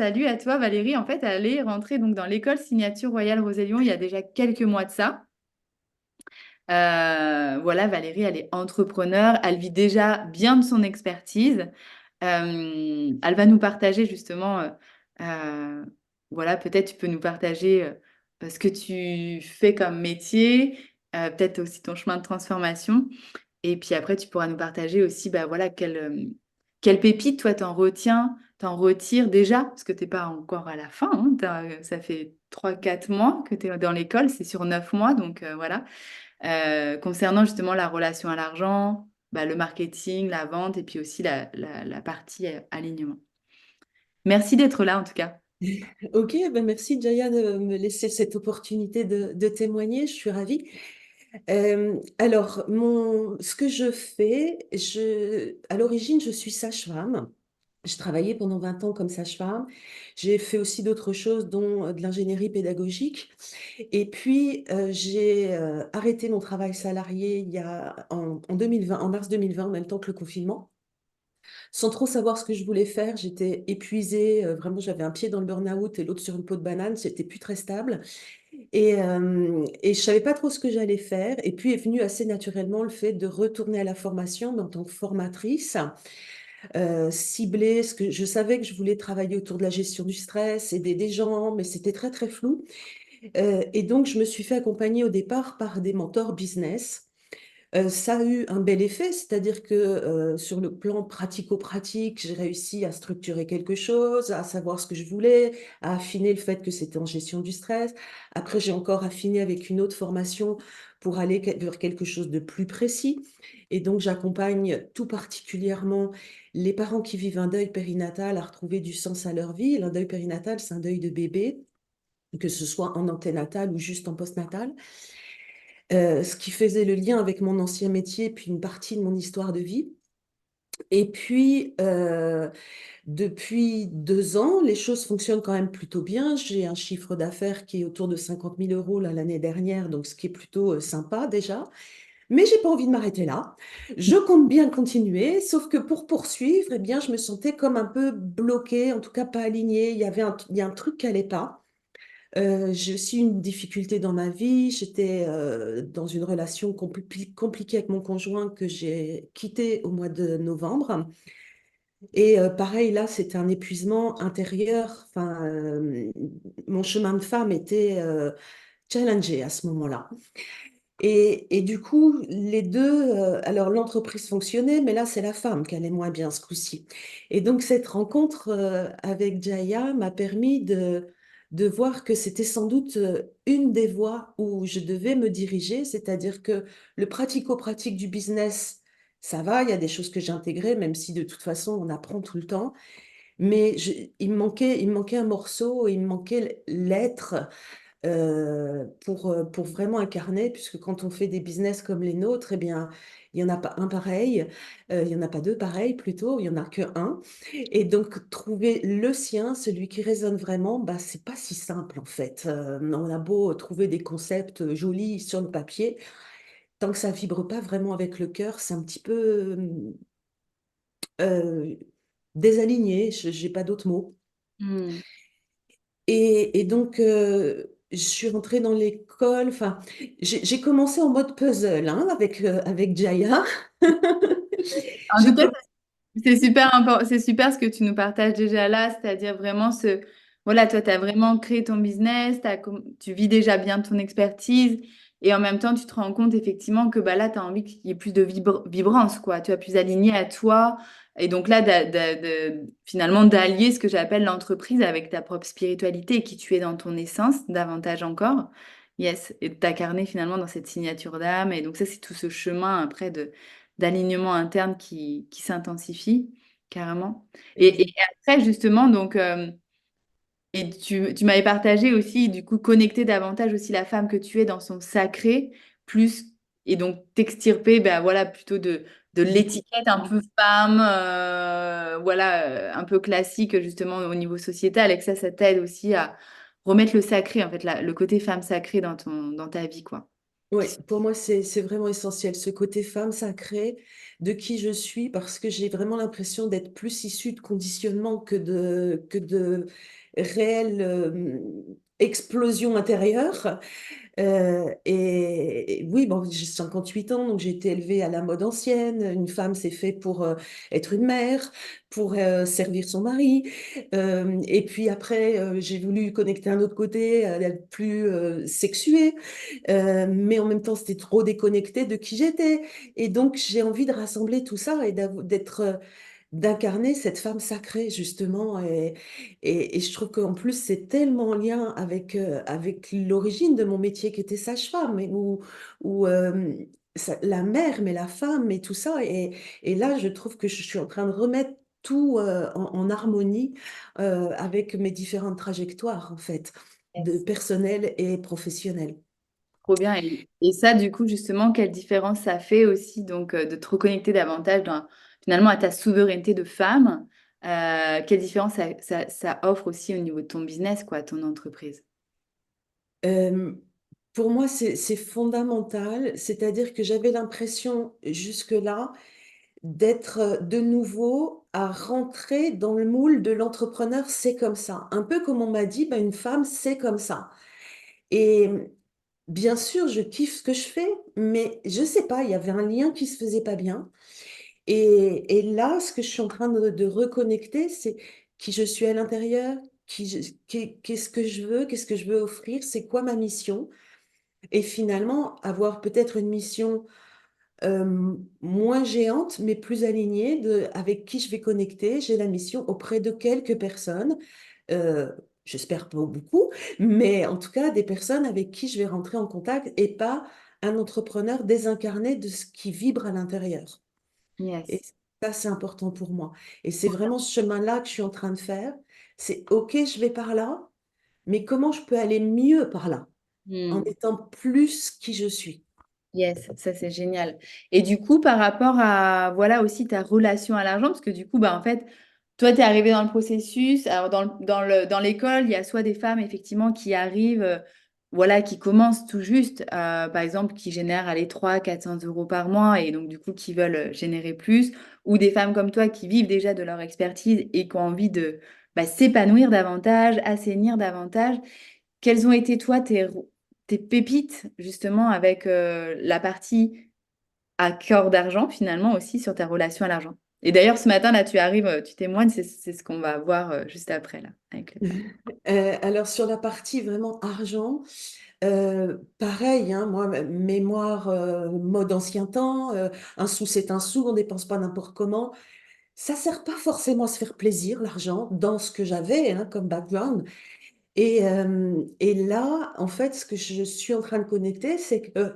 salut à toi Valérie. En fait, elle est rentrée donc dans l'école Signature Royale Rosé-Lyon il y a déjà quelques mois de ça. Voilà, Valérie, elle est entrepreneur, elle vit déjà bien de son expertise. Elle va nous partager justement, euh, voilà, peut-être tu peux nous partager ce que tu fais comme métier, peut-être aussi ton chemin de transformation. Et puis après, tu pourras nous partager aussi, bah voilà, quelle pépite, toi, t'en retires déjà, parce que t'es pas encore à la fin, hein, ça fait 3 4 mois que tu es dans l'école, c'est sur 9 mois, donc voilà. Concernant justement la relation à l'argent, bah, le marketing, la vente, et puis aussi la partie alignement. Merci d'être là, en tout cas. Ok, ben merci Jaya de me laisser cette opportunité de témoigner, je suis ravie. Alors, ce que je fais, à l'origine, je suis sage-femme. Je travaillais pendant 20 ans comme sage-femme. J'ai fait aussi d'autres choses, dont de l'ingénierie pédagogique. Et puis, j'ai arrêté mon travail salarié en 2020, en mars 2020, en même temps que le confinement. Sans trop savoir ce que je voulais faire, j'étais épuisée, vraiment j'avais un pied dans le burn-out et l'autre sur une peau de banane, c'était plus très stable. Et je savais pas trop ce que j'allais faire. Et puis est venu assez naturellement le fait de retourner à la formation en tant que formatrice, cibler ce que je savais que je voulais travailler autour de la gestion du stress, aider des gens, mais c'était très très flou. Et donc je me suis fait accompagner au départ par des mentors business. Ça a eu un bel effet, c'est-à-dire que sur le plan pratico-pratique, j'ai réussi à structurer quelque chose, à savoir ce que je voulais, à affiner le fait que c'était en gestion du stress. Après, j'ai encore affiné avec une autre formation pour aller vers quelque chose de plus précis. Et donc, j'accompagne tout particulièrement les parents qui vivent un deuil périnatal à retrouver du sens à leur vie. Et un deuil périnatal, c'est un deuil de bébé, que ce soit en anténatal ou juste en postnatal. Ce qui faisait le lien avec mon ancien métier, puis une partie de mon histoire de vie. Et puis, depuis 2 ans, les choses fonctionnent quand même plutôt bien. J'ai un chiffre d'affaires qui est autour de 50 000 € là, l'année dernière, donc ce qui est plutôt sympa déjà. Mais j'ai pas envie de m'arrêter là. Je compte bien continuer, sauf que pour poursuivre, eh bien, je me sentais comme un peu bloquée, en tout cas pas alignée. Il y a un truc qui allait pas. J'ai aussi une difficulté dans ma vie. J'étais dans une relation compliquée avec mon conjoint que j'ai quitté au mois de novembre. Et pareil, là, c'était un épuisement intérieur. Enfin, mon chemin de femme était challengé à ce moment-là. Et du coup, les deux, alors l'entreprise fonctionnait, mais là, c'est la femme qui allait moins bien ce coup-ci. Et donc, cette rencontre avec Jaya m'a permis de voir que c'était sans doute une des voies où je devais me diriger, c'est-à-dire que le pratico-pratique du business, ça va, il y a des choses que j'ai intégrées, même si de toute façon, on apprend tout le temps. Mais il me manquait un morceau, il me manquait l'être pour vraiment incarner, puisque quand on fait des business comme les nôtres, eh bien, il n'y en a pas un pareil, il n'y en a pas deux pareils plutôt, il n'y en a que un. Et donc, trouver le sien, celui qui résonne vraiment, bah, c'est pas si simple en fait. On a beau trouver des concepts jolis sur le papier, tant que ça vibre pas vraiment avec le cœur, c'est un petit peu euh, désaligné, j'ai pas d'autres mots. Hmm. Et donc, je suis rentrée dans l'école. Enfin, j'ai commencé en mode puzzle hein, avec Jaya. En tout J'ai cas, com- c'est super important, c'est super ce que tu nous partages déjà là, c'est-à-dire vraiment voilà, toi, tu as vraiment créé ton business, tu vis déjà bien ton expertise, et en même temps, tu te rends compte effectivement que bah, là, tu as envie qu'il y ait plus de vibrance, quoi, tu as plus aligné à toi, et donc là, finalement, d'allier ce que j'appelle l'entreprise avec ta propre spiritualité, et qui tu es dans ton essence, davantage encore, yes, et de t'incarner finalement dans cette signature d'âme, et donc ça, c'est tout ce chemin après d'alignement interne qui s'intensifie carrément. Et Exact. après, justement, donc, et tu m'avais partagé aussi, du coup, connecter davantage aussi la femme que tu es dans son sacré, plus, et donc t'extirper, ben voilà, plutôt de l'étiquette un peu femme, voilà, un peu classique, justement, au niveau sociétal, et que ça t'aide aussi à remettre le sacré, en fait, le côté femme sacrée dans ta vie, quoi. Oui, pour moi, c'est vraiment essentiel, ce côté femme sacrée de qui je suis, parce que j'ai vraiment l'impression d'être plus issue de conditionnement que de réelle explosion intérieure. Et oui, bon, j'ai 58 ans, donc j'ai été élevée à la mode ancienne. Une femme, c'est fait pour être une mère, pour servir son mari. Et puis après, j'ai voulu connecter un autre côté, être plus sexuée. Mais en même temps, c'était trop déconnecté de qui j'étais. Et donc, j'ai envie de rassembler tout ça et d'incarner cette femme sacrée, justement. Et je trouve qu'en plus, c'est tellement en lien avec l'origine de mon métier qui était sage-femme, où la mère, mais la femme, et tout ça. Et là, je trouve que je suis en train de remettre tout en harmonie avec mes différentes trajectoires, en fait, de Yes. personnelles et professionnelles. Trop bien. Et ça, du coup, justement, quelle différence ça fait aussi donc de te reconnecter davantage finalement à ta souveraineté de femme? Quelle différence ça offre aussi au niveau de ton business, quoi, ton entreprise? Euh, pour moi, c'est fondamental, c'est-à-dire que j'avais l'impression jusque-là d'être de nouveau à rentrer dans le moule de l'entrepreneur, c'est comme ça. Un peu comme on m'a dit, ben, une femme, c'est comme ça. Et bien sûr, je kiffe ce que je fais, mais je sais pas, il y avait un lien qui se faisait pas bien. Et là, ce que je suis en train de reconnecter, c'est qui je suis à l'intérieur, qu'est-ce que je veux, qu'est-ce que je veux offrir, c'est quoi ma mission. Et finalement, avoir peut-être une mission moins géante, mais plus alignée avec qui je vais connecter. J'ai la mission auprès de quelques personnes, euh, j'espère pas beaucoup, mais en tout cas des personnes avec qui je vais rentrer en contact et pas un entrepreneur désincarné de ce qui vibre à l'intérieur. Et Yes. ça, c'est important pour moi. Et c'est vraiment ce chemin-là que je suis en train de faire. C'est OK, je vais par là, mais comment je peux aller mieux par là en Hmm. étant plus qui je suis. Yes, ça c'est génial. Et du coup, par rapport à voilà aussi ta relation à l'argent, parce que du coup, bah en fait, toi, tu es arrivé dans le processus. Alors dans l'école, il y a soit des femmes effectivement qui arrivent, voilà, qui commencent tout juste, par exemple, qui génèrent allez, 300 400 € par mois et donc du coup qui veulent générer plus, ou des femmes comme toi qui vivent déjà de leur expertise et qui ont envie de bah, s'épanouir davantage, assainir davantage. Quelles ont été, toi, tes pépites, justement, avec la partie à cœur d'argent, finalement, aussi, sur ta relation à l'argent? Et d'ailleurs, ce matin, là, tu arrives, tu témoignes, c'est ce qu'on va voir juste après, là, avec les femmes. Alors sur la partie vraiment argent, pareil, hein, moi, mémoire, mode ancien temps, un sou c'est un sou, on dépense pas n'importe comment. Ça sert pas forcément à se faire plaisir, l'argent, dans ce que j'avais hein, comme background. Et là, en fait, ce que je suis en train de connecter, c'est que,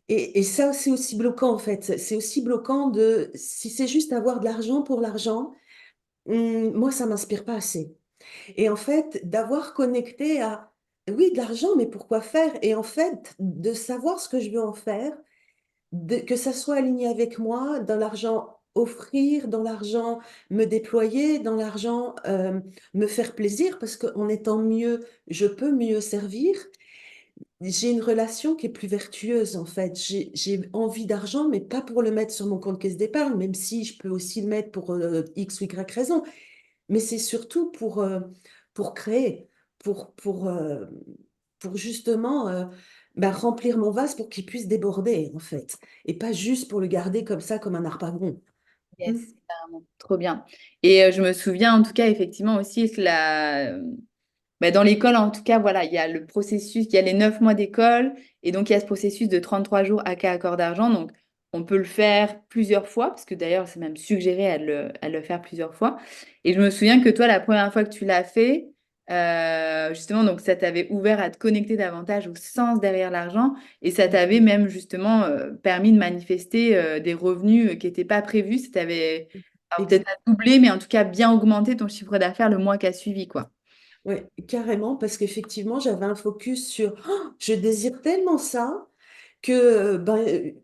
et ça c'est aussi bloquant en fait, c'est aussi bloquant de, si c'est juste avoir de l'argent pour l'argent, moi ça m'inspire pas assez. Et en fait, d'avoir connecté à, oui, de l'argent, mais pourquoi faire? Et en fait, de savoir ce que je veux en faire, que ça soit aligné avec moi, dans l'argent offrir, dans l'argent me déployer, dans l'argent me faire plaisir, parce qu'en étant mieux, je peux mieux servir. J'ai une relation qui est plus vertueuse, en fait. J'ai envie d'argent, mais pas pour le mettre sur mon compte caisse d'épargne, même si je peux aussi le mettre pour X ou Y raison. Mais c'est surtout pour créer, pour justement ben, remplir mon vase pour qu'il puisse déborder, en fait. Et pas juste pour le garder comme ça, comme un harpagon. Yes, Mm. carrément. Trop bien. Et je me souviens, en tout cas, effectivement, aussi, que bah, dans l'école, en tout cas, voilà, il y a le processus, il y a les 9 mois d'école, et donc il y a ce processus de 33 jours à cas accord d'argent. Donc, on peut le faire plusieurs fois, parce que d'ailleurs, c'est même suggéré à le faire plusieurs fois. Et je me souviens que toi, la première fois que tu l'as fait, justement, donc ça t'avait ouvert à te connecter davantage au sens derrière l'argent, et ça t'avait même justement permis de manifester des revenus qui n'étaient pas prévus. Ça t'avait alors, peut-être Ex- pas doublé, mais en tout cas bien augmenté ton chiffre d'affaires le mois qui a suivi, quoi. ouais, carrément, parce qu'effectivement, j'avais un focus sur je désire tellement ça que ben,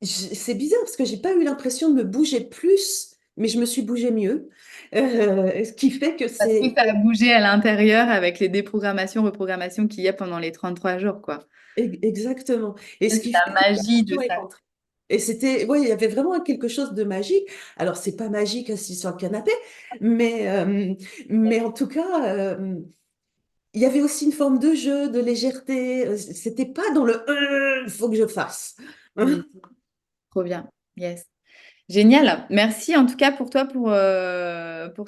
c'est bizarre parce que j'ai pas eu l'impression de me bouger plus mais je me suis bougée mieux. Ce qui fait que Parce que c'est ça a bougé à l'intérieur avec les déprogrammations, reprogrammations qu'il y a pendant les 33 jours, quoi. exactement. Et Ça, ce c'est qui fait la que magie de l'attention est ça. rentrée. Et c'était, ouais, il y avait vraiment quelque chose de magique. Alors, c'est pas magique assis sur le canapé, mais, euh, mais en tout cas, il y avait aussi une forme de jeu, de légèreté. C'était pas dans le il faut que je fasse. Mm. Trop bien. Yes. Génial. Merci en tout cas pour toi pour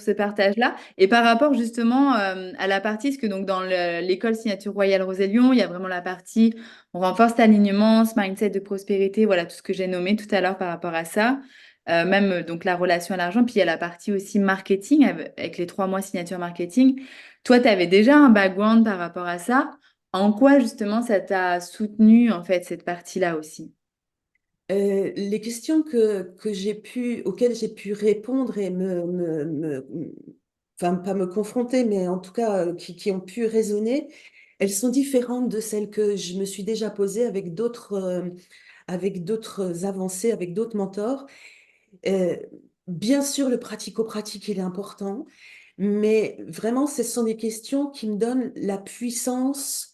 ce partage-là. Et par rapport justement à la partie, parce que donc dans l'école Signature Royale Rosé-Lyon, il y a vraiment la partie on renforce l'alignement, ce mindset de prospérité, voilà tout ce que j'ai nommé tout à l'heure par rapport à ça. Même donc la relation à l'argent. Puis il y a la partie aussi marketing avec les 3 mois signature marketing. Toi, tu avais déjà un background par rapport à ça. En quoi justement ça t'a soutenu en fait cette partie-là aussi? Les questions auxquelles j'ai pu répondre et enfin, pas me confronter, mais en tout cas, qui ont pu résonner, elles sont différentes de celles que je me suis déjà posées avec d'autres avancées, avec d'autres mentors. Euh, Bien sûr, le pratico-pratique, il est important, mais vraiment, ce sont des questions qui me donnent la puissance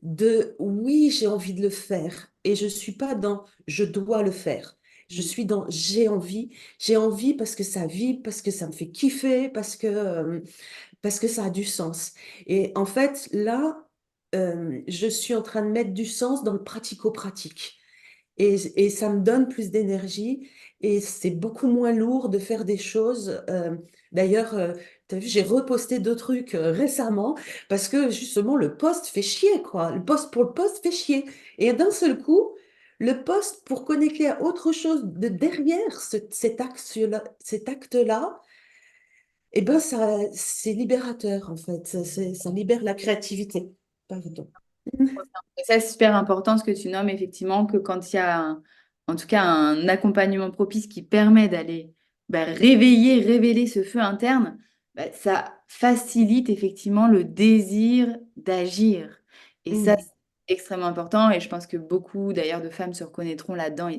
de oui, j'ai envie de le faire et je suis pas dans je dois le faire. Je suis dans j'ai envie parce que ça vibre, parce que ça me fait kiffer, parce que ça a du sens. Et en fait, là, je suis en train de mettre du sens dans le pratico-pratique. Et ça me donne plus d'énergie et c'est beaucoup moins lourd de faire des choses. D'ailleurs, tu as vu, j'ai reposté 2 trucs récemment parce que justement le post fait chier, quoi. Le post pour le post fait chier. Et d'un seul coup, le post pour connecter à autre chose de derrière cet acte-là, eh ben ça, c'est libérateur en fait. Ça libère la créativité. Pardon. Et ça, c'est super important ce que tu nommes, effectivement, que quand il y a en tout cas un accompagnement propice qui permet d'aller révéler ce feu interne, ça facilite effectivement le désir d'agir. Et ça, Mm. c'est extrêmement important. Et je pense que beaucoup d'ailleurs de femmes se reconnaîtront là-dedans.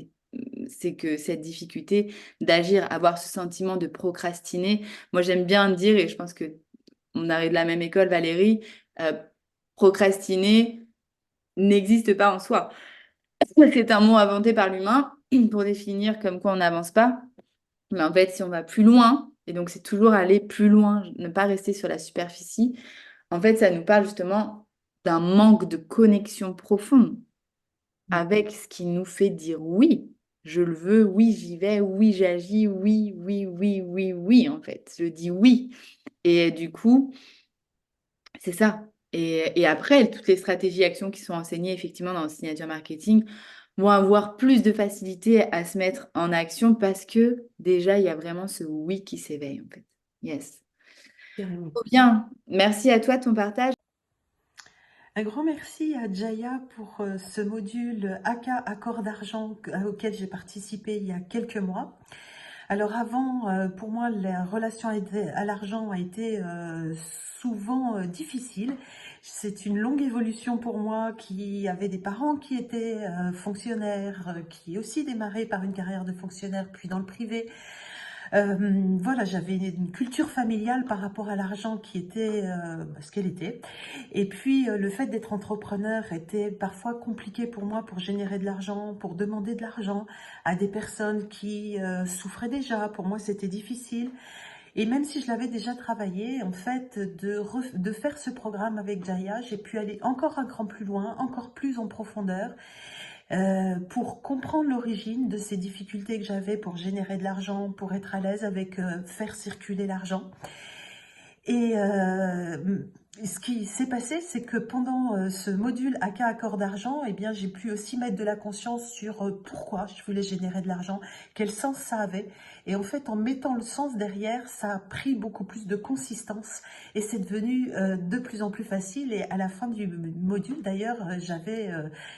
C'est que cette difficulté d'agir, avoir ce sentiment de procrastiner, moi j'aime bien dire, et je pense que on arrive de la même école, Valérie, euh, procrastiner n'existe pas en soi. C'est un mot inventé par l'humain pour définir comme quoi on n'avance pas. Mais en fait, si on va plus loin, et donc c'est toujours aller plus loin, ne pas rester sur la superficie, en fait, ça nous parle justement d'un manque de connexion profonde avec ce qui nous fait dire oui. Je le veux, oui, j'y vais, oui, j'agis, oui, oui, oui, oui, oui, en fait. Je dis oui. Et du coup, c'est ça. Et après, toutes les stratégies actions qui sont enseignées effectivement dans le signature marketing vont avoir plus de facilité à se mettre en action parce que déjà, il y a vraiment ce oui qui s'éveille en fait. Yes. Carrément. Trop bien. Merci à toi de ton partage. Un grand merci à Jaya pour ce module AK Accord d'argent auquel j'ai participé il y a quelques mois. Alors avant, pour moi, la relation à l'argent a été souvent difficile. C'est une longue évolution pour moi qui avait des parents qui étaient fonctionnaires, qui aussi démarraient par une carrière de fonctionnaire, puis dans le privé. Voilà, j'avais une culture familiale par rapport à l'argent qui était ce qu'elle était. Et puis, le fait d'être entrepreneur était parfois compliqué pour moi pour générer de l'argent, pour demander de l'argent à des personnes qui souffraient déjà. Pour moi, c'était difficile. Et même si je l'avais déjà travaillé, en fait, de faire ce programme avec Jaya, j'ai pu aller encore un cran plus loin, encore plus en profondeur pour comprendre l'origine de ces difficultés que j'avais pour générer de l'argent, pour être à l'aise avec faire circuler l'argent. Et ce qui s'est passé, c'est que pendant ce module AK Accord d'argent, eh bien, j'ai pu aussi mettre de la conscience sur pourquoi je voulais générer de l'argent, quel sens ça avait. Et en fait, en mettant le sens derrière, ça a pris beaucoup plus de consistance et c'est devenu de plus en plus facile. Et à la fin du module, d'ailleurs, j'avais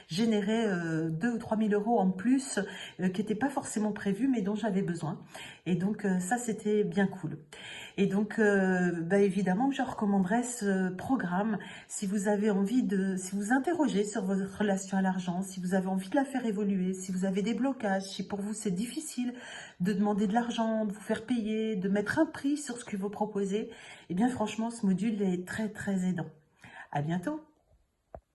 généré 2 ou 3 000 euros en plus qui n'étaient pas forcément prévus, mais dont j'avais besoin. Et donc, ça, c'était bien cool. Et donc, évidemment, je recommanderais ce programme. Si vous avez envie si vous interrogez sur votre relation à l'argent, si vous avez envie de la faire évoluer, si vous avez des blocages, si pour vous c'est difficile de demander de l'argent, de vous faire payer, de mettre un prix sur ce que vous proposez, eh bien franchement, ce module est très très aidant. À bientôt!